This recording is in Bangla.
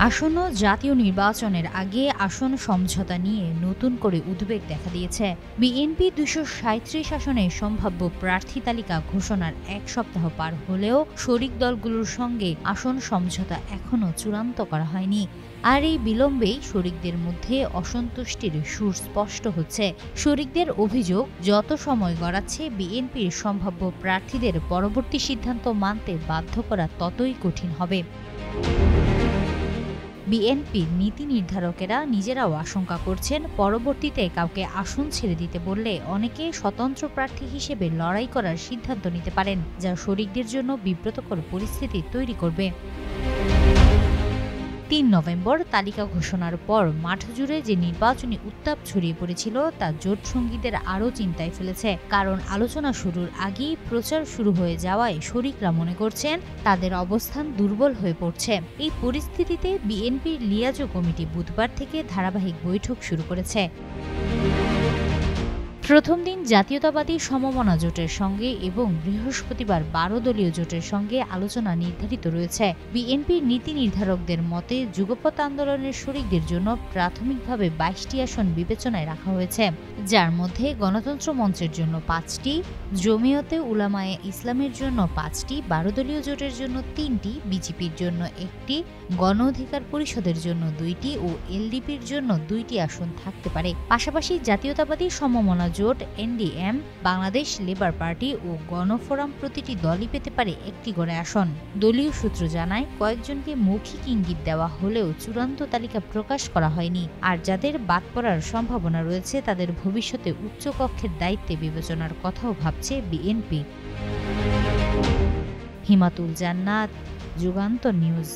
আসন্ন জাতীয় নির্বাচনের আগে আসন সমঝোতা নিয়ে নতুন করে উদ্বেগ দেখা দিয়েছে। বিএনপি ২৩৭ আসনে সম্ভাব্য প্রার্থী তালিকা ঘোষণার এক সপ্তাহ পার হলেও শরিক দলগুলোর সঙ্গে আসন সমঝোতা এখনও চূড়ান্ত করা হয়নি। আর এই বিলম্বেই শরিকদের মধ্যে অসন্তুষ্টির সুর স্পষ্ট হচ্ছে। শরিকদের অভিযোগ, যত সময় গড়াচ্ছে বিএনপির সম্ভাব্য প্রার্থীদের পরবর্তী সিদ্ধান্ত মানতে বাধ্য করা ততই কঠিন হবে। বিএনপির নীতি নির্ধারকেরা নিজেরাও আশঙ্কা করছেন, পরবর্তীতে কাউকে আসন ছেড়ে দিতে বললে অনেকে স্বতন্ত্র প্রার্থী হিসেবে লড়াই করার সিদ্ধান্ত নিতে পারেন, যা শরিকদের জন্য বিব্রতকর পরিস্থিতি তৈরি করবে। ৩ নভেম্বর তালিকা ঘোষণার পর মাঠ জুড়ে যে নির্বাচনী উত্তাপ ছড়িয়ে পড়েছিল তা জোট সঙ্গীদের আরও চিন্তায় ফেলেছে। কারণ আলোচনা শুরুর আগেই প্রচার শুরু হয়ে যাওয়ায় শরিকরা মনে করছেন তাদের অবস্থান দুর্বল হয়ে পড়ছে। এই পরিস্থিতিতে বিএনপির লিয়াজো কমিটি বুধবার থেকে ধারাবাহিক বৈঠক শুরু করেছে। প্রথম দিন জাতীয়তাবাদী সমমনা জোটের সঙ্গে এবং বৃহস্পতিবার ১২ দলীয় জোটের সঙ্গে আলোচনা নির্ধারিত রয়েছে। বিএনপির নীতি নির্ধারকদের মতে যুগপৎ আন্দোলনের শরিকদের জন্য প্রাথমিকভাবে ২২টি আসন বিবেচনায় রাখা হয়েছে, যার মধ্যে গণতন্ত্র মঞ্চের জন্য ৫টি, জমিয়তে উলামায়ে ইসলামের জন্য ৫টি, ১২ দলীয় জোটের জন্য ৩টি, বিজেপির জন্য ১টি, গণ অধিকার পরিষদের জন্য ২টি ও এলডিপির জন্য ২টি আসন থাকতে পারে। পাশাপাশি জাতীয়তাবাদী সমমনা জোট, এনডিএম, বাংলাদেশ লেবার পার্টি ও গণফোরাম প্রতিটি দলই পেতে পারে একটি করে আসন। দলীয় সূত্র জানায়, কয়েকজনকে মৌখিক ইঙ্গিত দেওয়া হলেও চূড়ান্ত তালিকা প্রকাশ করা হয়নি। আর যাদের বাদ পড়ার সম্ভাবনা রয়েছে তাদের ভবিষ্যতে উচ্চকক্ষের দায়িত্বে বিবেচনার কথাও ভাবছে বিএনপি। হিমাতুল জান্নাত, যুগান্তর নিউজ।